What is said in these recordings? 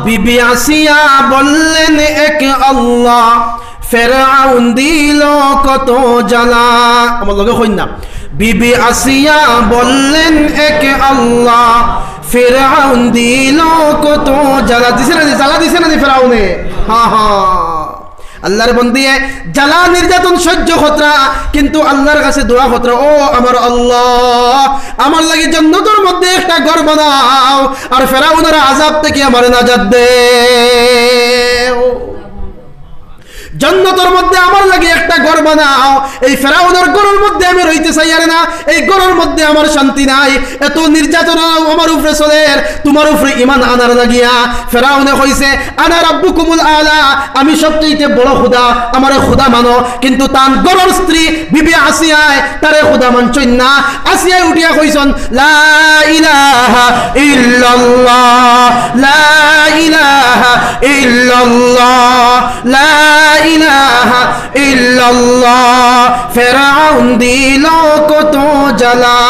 বিবি আসিয়া বললেন এক আল্লাহ, ফেরাউন দিল কত জ্বালা। আমার লগে হই না, বিবি আসিয়া বললেন এক আল্লাহ, ফেরাউন দিল কত জ্বালা। দিছে না জ্বালা দিছে না ফেরাউনে? হ্যাঁ হ্যাঁ, আল্লাহর বন্দী জ্বালা নির্যাতন সহ্য খতরা, কিন্তু আল্লাহর কাছে দোয়া খতরা, ও আমার আল্লাহ আমার লাগি জান্নাতের মধ্যে একটা ঘর বানাও, আর ফেরাউনের আযাব থেকে আমার নাজাত দে। জান্নাতের মধ্যে আমার লাগে একটা ঘর বানাও, এই ফেরাউনের ঘরের মধ্যে আমি রইতে চাই আর না, এই ঘরের মধ্যে আমার শান্তি নাই, এত নির্যাতন আমার উপরে চলে, তোমার উপরে ঈমান আনার লাগিয়া। ফেরাউনে কইছে আনা রাব্বুকুমুল আলা, আমি সবচেয়ে বড় খোদা, আমারে খোদা মানো। কিন্তু তার ঘরের স্ত্রী বিবি আসিয়ায় তারে খোদা মানছই না। আসিয়ায় উঠিয়া কইছন লা ইলাহা ইল্লাল্লাহ, লা ইলাহা ইল্লাল্লাহ, লা ইলাহা ইল্লাল্লাহ। ফেরাউন দিল কত জ্বালা,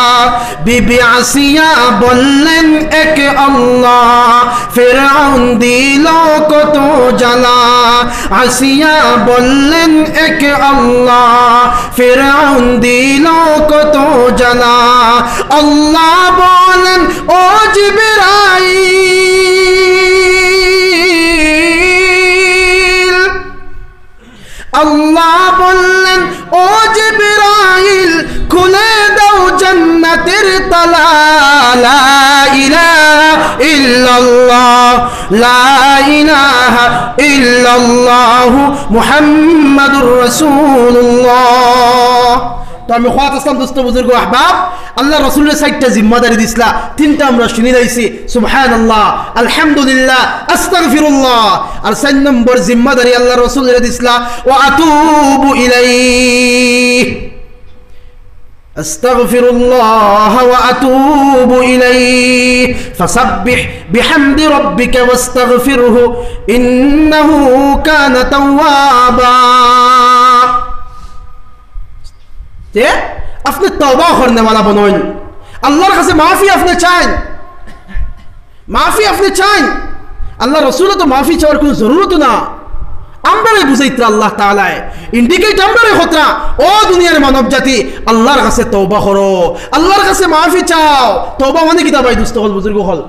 বিবি আসিয়া বললেন এক আল্লাহ, ফেরাউন দিল কত জ্বালা। আসিয়া বললেন এক আল্লাহ, ফেরাউন দিল কত জ্বালা। আল্লাহ বলেন ও জিবরাইল, আল্লাহ বললেন ও জিবরাইল, খুলে দাও জান্নাতের তালা। লা ইলাহা ইল্লাল্লাহ, লা ইলাহা ইল্লাল্লাহ মুহাম্মাদুর রাসূলুল্লাহ। তো আমি খাত ইসলাম দোস্ত বুজুর্গ আহবাব, আল্লাহ রাসূলের 6টা জিম্মাদারি দিছিলা, 3টা আমরা শুনি যাইছি, সুবহানাল্লাহ, আলহামদুলিল্লাহ, আস্তাগফিরুল্লাহ। আর 4 নম্বর জিম্মাদারি আল্লাহ রাসূলের দিছিলা ওয়া আতুবু ইলাইহি, আস্তাগফিরুল্লাহ ওয়া আতুবু ইলাইহি, ফাসাব্বিহ বিহামদি রাব্বিকা ওয়াস্তাগফিরহু ইন্নাহু কানা তাওয়াবা। যে আপনি তওবা করনে वाला বনুন, আল্লাহর কাছে মাফি আপনি চান, মাফি আপনি চান। আল্লাহ রাসূল তো মাফি চাওয়ার কোনো জরুরত না, আমরাই বুঝাইত্রা আল্লাহ তাআলা ইন্ডিকেট আমরাই খতরা, ও দুনিয়ার মানব জাতি আল্লাহর কাছে তওবা করো, আল্লাহর কাছে মাফি চাও। তওবা মানে কিতা ভাই দোস্ত হল বুজুর্গ হল,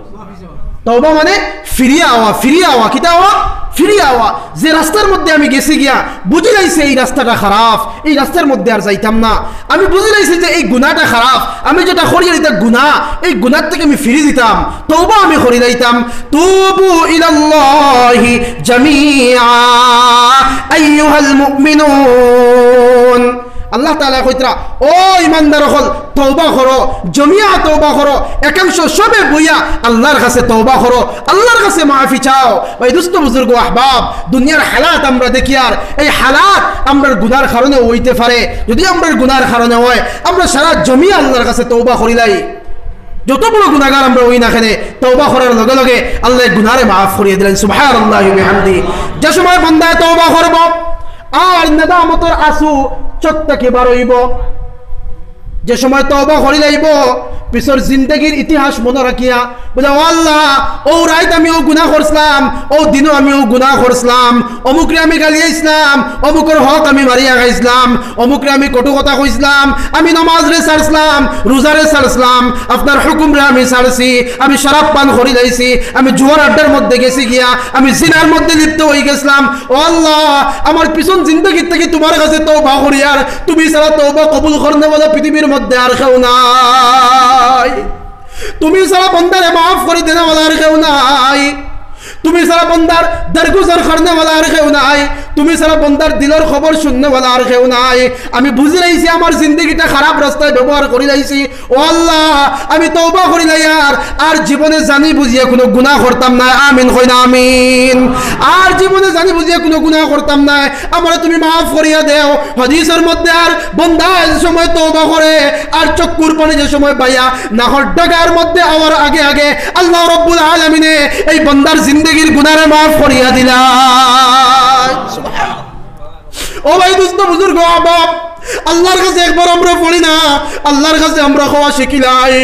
তওবা মানে ফিরিয়ে আওয়া, ফিরিয়ে আওয়া, কিতা আওয়া, ফিরিয়ে আওয়া। যে রাস্তার মধ্যে আমি গেছি গিয়া বুঝি লাইছে এই রাস্তাটা খারাপ, এই রাস্তার মধ্যে আর যাইতাম না, আমি বুঝি লাইছি যে এই গুনাহটা খারাপ, আমি যেটা করি এটা গুনাহ, এই গুনাহ থেকে আমি ফিরে দিতাম, তওবা আমি করি যাইতাম। তুবু ইলাল্লাহি জামিআ আইয়ুহাল মুমিনুন, আল্লাহ তাআলা কইতরা ও ঈমানদার হল তওবা করো, জমিয়া তওবা করো, একাংশ সবে বইয়া আল্লাহর কাছে তওবা করো, আল্লাহর কাছে মাফি চাও। ভাই দোস্ত বুজুর্গ আহবাব, দুনিয়ার হালাত আমরা দেখি, আর এই হালাত আমরার গুনার কারণে হইতে পারে। যদি আমরার গুনার কারণে হয়, আমরা সারা জমিয়া আল্লাহর কাছে তওবা করিলাই, যত বড় গুনাহগার আমরা হই না কেন, তওবা করার লগে লগে আল্লাহ গুনারে মাফ করিয়ে দিলেন, সুবহানাল্লাহি ওয়া বিহামদিহি। যে সময় বান্দা তওবা করব আর নেদামতের আসু চোখ থেকে বার হইব, যে সময় তওবা করি লাইব, পিছর জিন্দগির ইতিহাস মনে রাখিয়া বুঝা আল্লাহ ও রাইত আমি ও গুনাহ করছিলাম, ও দিনও আমি ও গুনাহ করছিলাম, অমুকরে আমি গালিয়াইছিলাম, অমুকর হক আমি মারিয়া খাইছিলাম, অমুকরে আমি কটু কথা কইছিলাম, আমি নামাজরে ছাড়ছিলাম, রোজারে ছাড়ছিলাম, আপনার হুকুমরে আমি ছাড়ছি, আমি শরাব পান করি লাইছি, আমি জুয়ার আড্ডার মধ্যে গেছি গিয়া, আমি জিনার মধ্যে লিপ্ত হয়ে গেছিলাম। ও আল্লাহ আমার পিছন জিন্দগির থেকে তোমার কাছে তওবা করি, আর তুমি ছাড়া তওবা কবুল করনে বলে পৃথিবীর মধ্যে আর কেউ নাই, তুমি ছাড়া বন্দারে মাফ করে দেনা वाला আর কেউ নাই, তুমি ছাড়া বন্দার দরগুজার করনে वाला আর কেউ নাই, তুমি ছাড়া বন্দার দিলের খবর শুননে वाला আর কেউ নাই। আমি বুঝি লাইছি আমার জিন্দগিটা খারাপ রাস্তায় ব্যবহার করি লাইছি, ও আল্লাহ আমি তওবা করি লাই, আর জীবনে জানি বুঝিয়ে কোনো গুনাহ করতাম না, আমিন কই না আমিন। আর জীবনে জানি বুঝিয়ে কোনো গুনাহ করতাম না, আমারে তুমি মাফ করিয়া দেও। হাদিসের মধ্যে আর বন্দা যে সময় তওবা করে আর চক্ষুর পানি যে সময় বাইয়া নাহর ডাগার মধ্যে আওয়ার আগে আগে আল্লাহ রাব্বুল আলামিনে এই বন্দার জিন্দগির গুনাহরে মাফ করিয়া দিলা। ও ভাই দোস্ত বুজুর্গ আহবাব, আল্লাহর কাছে একবার আমরা পড়ি না, আল্লাহর কাছে আমরা খাওয়া শিখিলাই।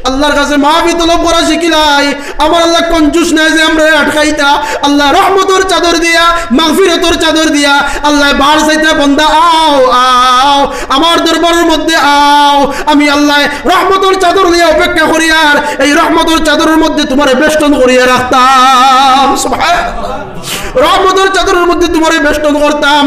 আল্লাহর কাছে মাফি তলব করা শিখিলাই। আমার আল্লাহ কঞ্জুস নাই যে আমরা আটকাইতা। আল্লাহ রহমতের চাদর দিয়া, মাগফিরাতের চাদর দিয়া আল্লাহ বার চাইতা বন্দা আও আও আমার দরবারের মধ্যে আও। আমি আল্লাহ রহমতের চাদর দিয়া অপেক্ষা করি, আর এই রহমতের চাদরের মধ্যে তোমার বেষ্টন করিয়া রাখতাম। সুবহানাল্লাহ, রহমতের চাদরের মধ্যে তোমার বেষ্টন করতাম।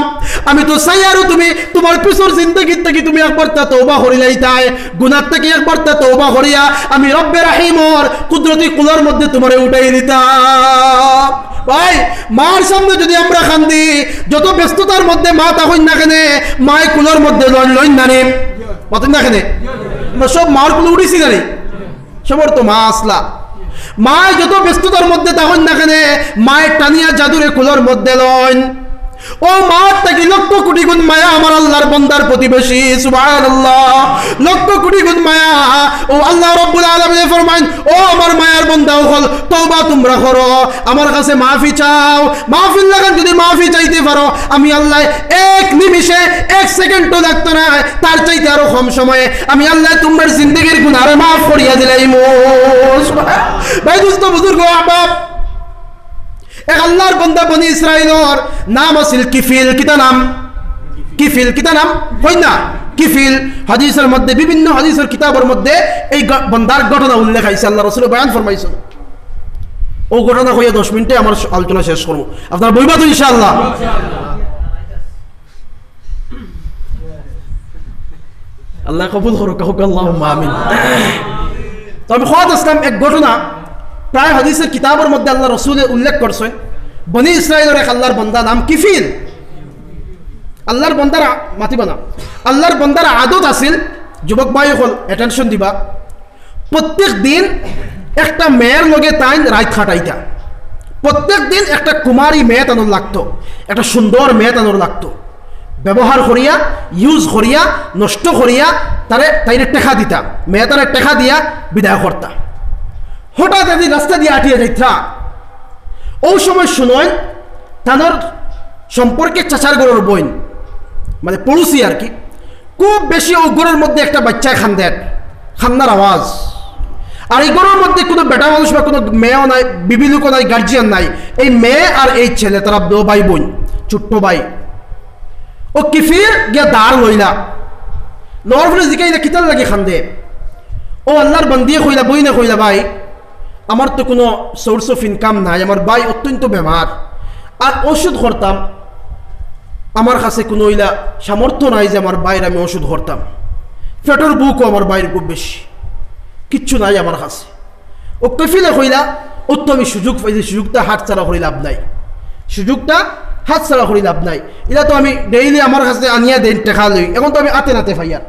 আমি তো চাই আরো তুমি তোমার পিছর জিন্দগির থেকে তুমি একবার তা তওবা করিলাই, তাই গুনাহ থেকে একবার তা তওবা করিয়া আমি রব্বে রাহিমর কুদরতি কুলার মধ্যে তোমারে উঠাই দিতাম। ভাই, মার সামনে যদি আমরা কান্দি, যত ব্যস্ততার মধ্যে মা তখন না কেনে মায় কুলার মধ্যে লইন না নে মতন না কেনে আমরা সব মার কুলো উঠেছি জানি, সবর তো মা আসলা। মায় যত ব্যস্ততার মধ্যে তখন না কেনে মায়ের টানিয়া জাদুরে কুলোর মধ্যে লইন। ও মা থেকে লক্ষ কোটি গুণ মায়া আমার আল্লাহর বান্দার প্রতিবেশী। সুবহানাল্লাহ, লক্ষ কোটি গুণ মায়া। ও আল্লাহ রাব্বুল আলামিন ফরমান, ও আমার মায়ার বান্দা হল তওবা তোমরা করো, আমার কাছে মাফি চাও। মাফির লাগান যদি মাফি চাইতে পারো, আমি আল্লাহ এক নিমিষে এক সেকেন্ডও লাগতো না, তার চাইতে আরো কম সময়ে আমি আল্লাহ তোমার জিন্দেগির গুনাহ মাফ করিয়া দিলাম। ভাই দোস্ত বুজুর্গ আহবাব, এক আল্লাহর বান্দা বনি ইসরাইলের নাম আছিল কিফিল। কিতা নাম? কিফিল। কিতা নাম? হয় না কিফিল। হাদিসের মধ্যে, বিভিন্ন হাদিসের কিতাবের মধ্যে এই বান্দার ঘটনা উল্লেখ আছে, আল্লাহ রাসূল বয়ান ফরমাইছেন। ও ঘটনা হইয়া 10 মিনিটে আমার আলোচনা শেষ করব। আপনারা বইবা তো ইনশাআল্লাহ? আল্লাহ কবুল করুক, আল্লাহুম্মা আমিন। তো আমি খোয়াদ ইসলাম এক ঘটনা প্রায় হাদিসের কিতাবের মধ্যে আল্লাহ রসুলে উল্লেখ করছেন। বনি ইসরাইলের এক আল্লাহর বান্দা নাম কিফিল। আল্লাহর বান্দার মাতিবা না, আল্লাহর বান্দার আদত আছিল, যুবক ভাই হল অ্যাটেনশন দিবা, প্রত্যেক দিন একটা মেয়ের লগে তাই রাত খাটাইতা। প্রত্যেক দিন একটা কুমারী মেয়ে তানোর লাগতো, একটা সুন্দর মেয়ে তানোর লাগতো। ব্যবহার করিয়া, ইউজ করিয়া, নষ্ট করিয়া তাইরে টেকা দিতা, মেয়ে তারে টেকা দিয়া বিদায় করতা। হঠাৎ একদিন রাস্তা দিয়ে আটিয়ে যাইতা, ও সময় শুনয় তানোর সম্পর্কে চাচার গরুর বইন, মানে পড়ুসি আর কি, খুব বেশি ও গরুর মধ্যে একটা বাচ্চায় খান্নার আওয়াজ। আর এই গরুর মধ্যে কোনো বেটা মানুষ বা কোনো মেয়েও নাই, বিবি লোকও নাই, গার্জিয়ান নাই। এই মেয়ে আর এই ছেলে তারা দো ভাই বোন, ছোট্ট ভাই। ও কিফির গিয়া দাঁড় লইলা, লওয়ার ফলে জিকাইলা কিতার লাগে খান্দে। ও আল্লাহর বান্দিয়ে কইলা, বইনে কইলা, ভাই আমার তো কোনো সোর্স অফ ইনকাম নাই, আমার ভাই অত্যন্ত বেমার, আর ওষুধ করতাম, আমার কাছে কোনো ইলা সামর্থ্য নাই যে আমার বাইরে আমি ওষুধ করতাম। পেটের বুকও আমার বাইরে খুব বেশি, কিচ্ছু নাই আমার কাছে। ও কফিলে কইলা, ও তো আমি সুযোগ পাইছি, সুযোগটা হাত ছাড়া করি লাভ নাই, সুযোগটা হাত ছাড়া করি লাভ নাই। এটা তো আমি ডেইলি আমার কাছে আনিয়া দেন টেকা লই, এখন তো আমি আতে নাতে ফাইয়ার,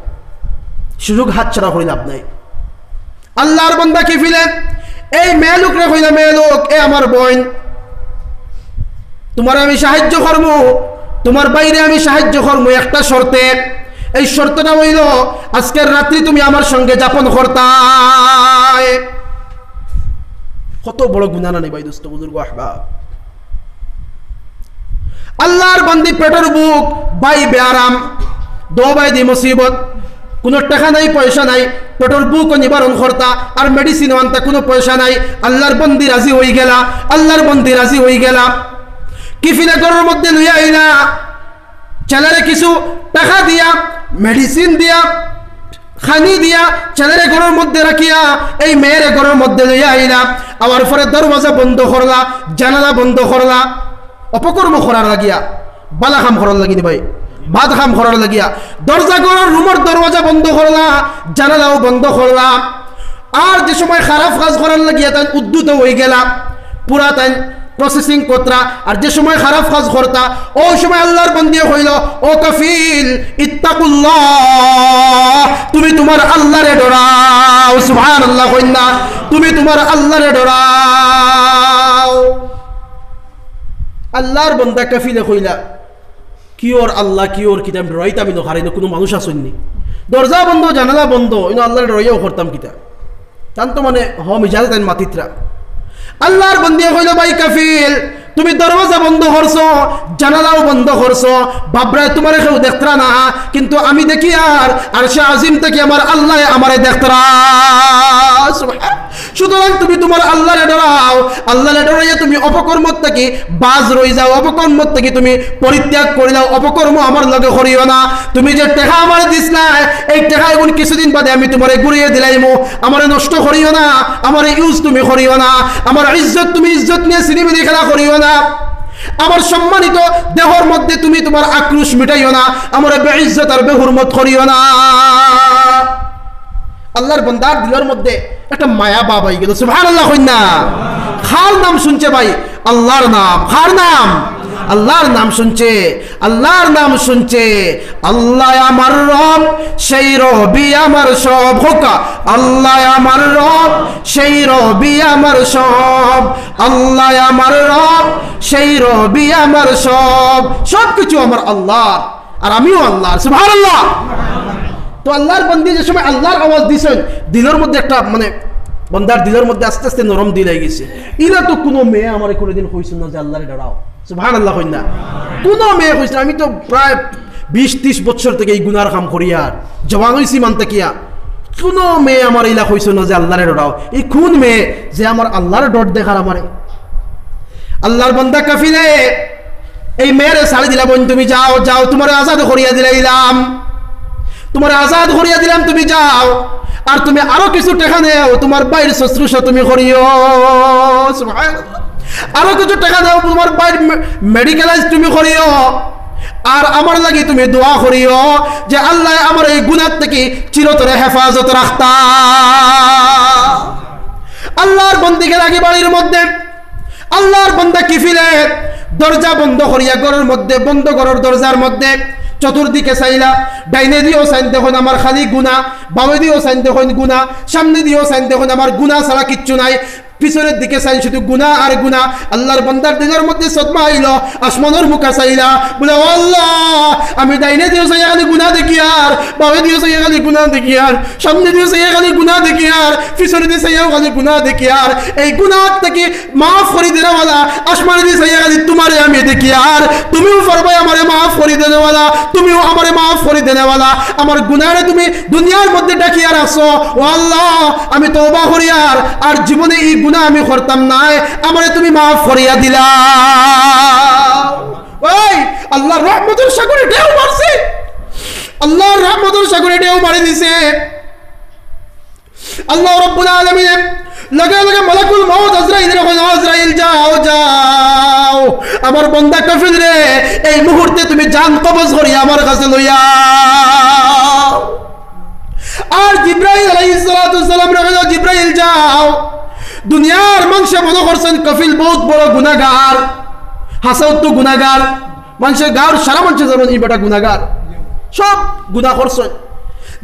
সুযোগ হাত ছাড়া করি লাভ নাই। আল্লাহর বান্দা কিফিলে এই মেয়ে লোক রে কইলা, মেয়ে লোক, এ আমার বোন, তোমার আমি সাহায্য করবো, তোমার বাইরে আমি সাহায্য করবো একটা শর্তে। এই শর্তটা হইল আজকের রাত্রি তুমি আমার সঙ্গে যাপন করতাই। কত বড় গুনাহ না ভাই দোস্ত বুজুর্গ আহবাব। আল্লাহর বান্দি পেটের বুক, ভাই বেআরাম, দো ভাই দি মুসিবত, কোনো টাকা নাই, পয়সা নাই, পেটের বুকও নিবারণ করতা, আর মেডিসিন আনতা, কোনো পয়সা নাই। আল্লাহর বন্দি রাজি হয়ে গেলা, আল্লাহর বন্দি রাজি হয়ে গেলা। কিফিলে ঘরের মধ্যে লইয়া আইলা, ছেলেরে কিছু টাকা দিয়া, মেডিসিন দিয়া, খানি দিয়া ছেলেরে ঘরের মধ্যে রাখিয়া এই মেয়ের ঘরের মধ্যে লইয়া আইলা। আবার পরে দরওয়াজা বন্ধ করলা, জানালা বন্ধ করলা, অপকর্ম করার লাগিয়া, বালা খাম করার লাগিনি ভাই, ভাত খাম করার লাগিয়া দরজা ঘরের রুমের দরওয়াজা বন্ধ করলা, জানালাও বন্ধ করলা। আর যে সময় খারাপ কাজ করার লাগিয়া তাই উদ্যুত হয়ে গেলা, পুরা তাই প্রসেসিং কতরা। আর যে সময় খারাপ কাজ করতা, ও সময় আল্লাহর বন্দি হইল, ও কাফিল ইত্তাকুল্লাহ, তুমি তোমার আল্লাহরে ডরাও। সুবহানাল্লাহ কইনা, তুমি তোমার আল্লাহরে ডরাও। আল্লাহর বন্দা কাফিলে কইলা, কি ওর আল্লাহ, কি ওর কিতাব ডরাইতে আমি নখারি না, কোনো মানুষ আসেননি, দরজা বন্ধ, জানালা বন্ধ, ইনো আল্লাহরে ডরাইয়াও করতাম কিতা, তান তো মানে মিজাল তাই মাতিত্রা। আল্লাহর বন্দি কইল, ভাই কাফিল, তুমি দরওয়াজা বন্ধ করছো, জানালাও বন্ধ করছো, বাবরায় তোমার কেউ দেখতরা না, কিন্তু আমি দেখি আর আরশে আজিম থেকে আমার আল্লাহ আমারে দেখতরা। সুতরাং তুমি তোমার আল্লাহরে ডরাও, আল্লাহরে ডরাইয়া তুমি অপকর্ম থেকে বাজ রই যাও, অপকর্ম থেকে তুমি পরিত্যাগ করে দাও, অপকর্ম আমার লগে করিও না। তুমি যে টাকা আমার দিস না, এই টাকা এখন কিছুদিন বাদে আমি তোমারে ঘুরিয়ে দিলাইমু, আমারে নষ্ট করিও না, আমারে ইউজ তুমি করিও না, আমার ইজ্জত তুমি ইজ্জত নিয়ে সিনেমিনি খেলা করিও না, আমার সম্মানিত দেহর মধ্যে তুমি তোমার আক্রোশ মিটাইও না, আমার বেইজ্জত আর বেহুরমত করিও না। আল্লাহর বান্দার দিলের মধ্যে একটা মায়া বাব হয়ে গেল, সুবহানাল্লাহ কই না? খার নাম শুনছে ভাই, আল্লাহর নাম, খার নাম আল্লাহর নাম শুনছে, আল্লাহর নাম শুনছে। আল্লাহ আমার রব, সেই রবি আমার সব, হোকা আল্লাহ আমার রব, সেই রবি আমার সব, আল্লাহ আমার রব, সেই রবি আমার সব, সব কিছু আমার আল্লাহ আর আমিও আল্লাহ, সুবহানাল্লাহ। তো আল্লাহর বান্দি যে সময় আল্লাহর আওয়াজ দিছেন, দিলের মধ্যে একটা মানে বান্দার দিলের মধ্যে আস্তে আস্তে নরম দিল হয়ে গেছে। ইলা তো কোনো মেয়ে আমার কোনোদিন কইছিল না যে আল্লাহরে ডরাও, সুবহানাল্লাহ কই না? কোনো মেয়ে কইছিল, আমি তো প্রায় 20-30 বছর থেকে এই গুনার কাম করি আর জওয়ান হইছি মানতে কিয়া, কোনো মেয়ে আমার ইলা কইছিল না যে আল্লাহরে ডরাও। এই কোন মেয়ে যে আমার আল্লাহর ডর দেখার আমারে? আল্লাহর বান্দা কাফিলে এই মেয়েরে ছাড়ি দিলাম, তুমি যাও যাও, তোমার আজাদ করিয়া দিলাম, তোমার আজাদ করিয়া দিলাম, তুমি যাও, আর তুমি আরো কিছু টাকা নেও, তোমার বাইর শুশ্রূষা তুমি করিও, আরো কিছু টাকা দাও, তোমার বাইর মেডিকেলাইজ তুমি করিও, আর আমার লাগি তুমি দোয়া করিও যে আল্লাহ আমার এই গুনাহ থেকে চিরতরে হেফাজত রাখতা। আল্লাহর বন্দিকে লাগি বাড়ির মধ্যে আল্লাহর বান্দা কিফিলে দরজা বন্ধ করিয়া ঘরের মধ্যে, বন্ধ ঘরের দরজার মধ্যে চতুর্দিকে চাইলা, ডাইনে দিয়েও চাইন দেখুন আমার খালি গুণা, বামে দিয়েও চাইন দেখুন গুণা, সামনে দিয়েও চাইন দেখুন আমার গুণা ছাড়া কিচ্ছু নাই, পিছনের দিকে চাইন শুধু গুনাহ আর গুনাহ। আল্লাহর বান্দার দিলের মধ্যে সদমা আইল, আসমানের মুখা চাইলা, বলে ও আল্লাহ আমি ডাইনে দিয়েও চাই খালি গুনাহ দেখি আর, বামে দিয়েও চাই খালি গুনাহ দেখি আর, সামনে দিয়েও চাই খালি গুনাহ দেখি আর, পিছনে দিয়ে চাইও খালি গুনাহ দেখি আর, এই গুনাহ থেকে মাফ করে দেওয়ালা, আসমানে দিয়ে চাই খালি তোমারে আমি দেখি আর, তুমিও পারবে আমারে মাফ করে দেওয়ালা, তুমিও আমারে মাফ করে দেওয়ালা, আমার গুনাহরে তুমি দুনিয়ার মধ্যে ডাকিয়া রাখছো, ও আল্লাহ আমি তওবা করি আর জীবনে এই গুনাহ আমি করতাম না, আমারে তুমি মাফ করিয়া দিলা। ওই আল্লাহর রহমতের সাগরে ঢেউ মারছে, আল্লাহর রহমতের সাগরে ঢেউ মারি দিছে। আল্লাহ রাব্বুল আলামিন লগে লগে মালাকুল মউত আজরাইল কই, আজরাইল যাও যাও আমার বান্দা কাফির রে এই মুহূর্তে তুমি জান কবজ করিয়া আমার কাছে লইয়া। আর জিবরাইল আলাইহিস সালাতু ওয়াসসালাম রে, জিবরাইল যাও, দুনিয়ার মানুষে মনে করছেন কফিল বহুত বড় গুনাহগার, হাসাউত তো গুনাহগার, মানুষের গাঁর সারা মানুষের যেমন এই বেটা গুনাহগার, সব গুনাহ করছেন।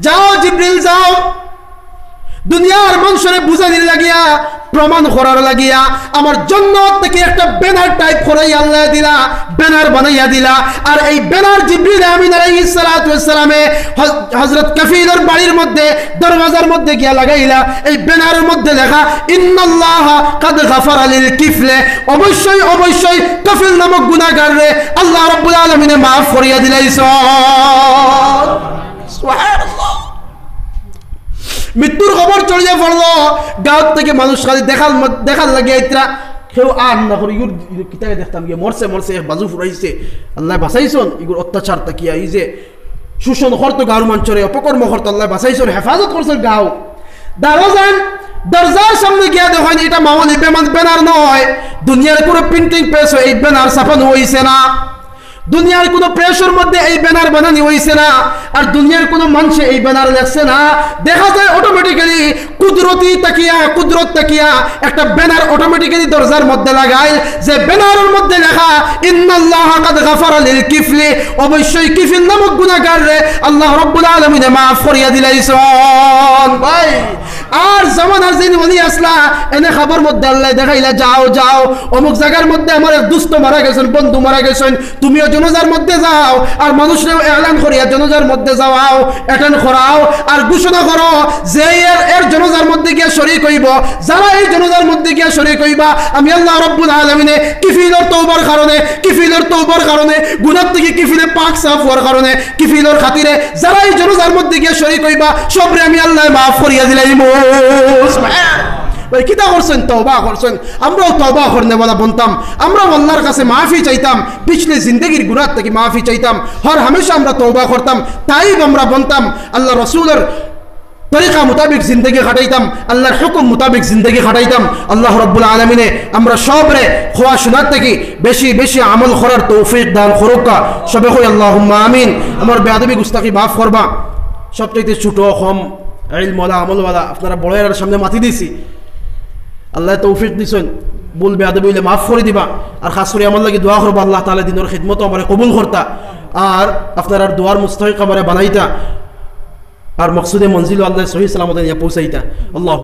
যাও জিবরিল যাও, দুনিয়ার মানুষের বুঝানির লাগিয়া, প্রমাণ করার লাগিয়া আমার জান্নাত থেকে একটা ব্যানার টাইপ করাই আল্লাহ দিলা, ব্যানার বানাইয়া দিলা। আর এই ব্যানার জিবরিল আমিন আলাইহিস সালাতু ওয়াস সালামে হযরত কাফিলের বাড়ির মধ্যে দরওয়াজার মধ্যে গিয়া লাগাইলা। এই ব্যানারের মধ্যে লেখা ইন্নাল্লাহা কাদ গাফারা লিল কিফলে, অবশ্যই অবশ্যই কাফিল নামক গুনাহগাররে আল্লাহ রাব্বুল আলামিনে maaf করিয়া দিলাইছেন। সুবহানাল্লাহ। মৃত্যুর খবর চড়িয়ে পড়লো, গাঁত থেকে মানুষ খালি দেখার লাগিয়া ইতরা কেউ আর না করে ইগুর কিতাবে দেখতাম গিয়ে মরছে মরছে বাজু ফুরাইছে, আল্লাহ বাঁচাইছন ইগুর অত্যাচার তাকিয়া, এই যে শোষণ করতো গাঁর মঞ্চরে, অপকর্ম করতো, আল্লাহ বাঁচাইছন, হেফাজত করছেন গাঁও। দারোজান দরজার সামনে গিয়া দেখেন এটা মামুলি ব্যানার নয়, দুনিয়ার কোনো প্রিন্টিং প্রেস এই ব্যানার ছাপানো হইছে না, দুনিয়ার কোনো প্রেসের মধ্যে এই ব্যানার বানানি হইছে না, আর দুনিয়ার কোনো মানুষে এই ব্যানার লেখছে না। দেখা যায় অটোমেটিক্যালি কুদরত তাকিয়া একটা ব্যানার অটোমেটিক্যালি দরজার মধ্যে লাগায়, যে ব্যানারের মধ্যে লেখা ইন্নাল্লাহা কাদ গাফারা লিল কিফলি, অবশ্যই কিফিল নামক গুনাহগাররে আল্লাহ রাব্বুল আলামিনে maaf করিয়া দিলাইছেন। ভাই আর জামানার যিনি ওলি আসলা এনে খবর মধ্যে আল্লাহ দেখাইলা, যাও যাও অমুক জায়গার মধ্যে আমার এক দুস্থ মারা গেছেন, বন্ধু মারা গেছেন, তুমিও জনাজার মধ্যে যাও, আর মানুষরাও এলান করিয়া জনাজার মধ্যে যাও, অ্যাটেন্ড করাও, আর ঘোষণা করো যে এর জনাজার মধ্যে গিয়ে শরীক হইব, যারা এই জনাজার মধ্যে গিয়ে শরীক হইবা আমি আল্লাহ রাব্বুল আলামিনে কিফিলের তওবার কারণে গুনাহ থেকে কিফিলে পাক সাফ হওয়ার কারণে কিফিলের খাতিরে যারা এই জনাজার মধ্যে গিয়ে শরীক হইবা সবরে আমি আল্লাহ maaf করিয়া দিলাইমু। ভাই কিতা করছেন তওবা করছেন আমরাও তওবা করনে वाला বনতাম আমরাও আল্লাহর কাছে মাফি চাইতাম পিছলে জিন্দেগির গুনাহ থেকে মাফি চাইতাম হর হামেশা আমরা তওবা করতাম তাইব আমরা বনতাম আল্লাহ রাসূলের তরিকা মোতাবেক জিন্দগি কাটাইতাম আল্লাহর হুকুম মোতাবেক জিন্দগি কাটাইতাম আল্লাহ রাব্বুল আলামিনে আমরা সবরে খোয়া শোনার থেকে বেশি বেশি আমল করার তৌফিক দান করুকা সবে কই আল্লাহুম্মা আমিন আমার বেয়াদবি গুস্তাখি মাফ করবা সবচাইতে ছোট কম ইলম ওয়ালা আমল ওয়ালা আপনারা বড়ের সামনে মাটি দিছি আল্লাহ তৌফিক দিছেন ভুল বেয়াদবি হইলে মাফ করে দিবা আর খাস করে আমার লাগি দোয়া করবা আল্লাহ তাআলা দিনের খিদমত আমারে কবুল করতা আর আপনারা দোয়ার মুস্তাহিক আমারে বানাইতা আর মকসুদে মঞ্জিল আল্লাহ সহি সালামতে নিয়ে পৌঁছাইতা আল্লাহ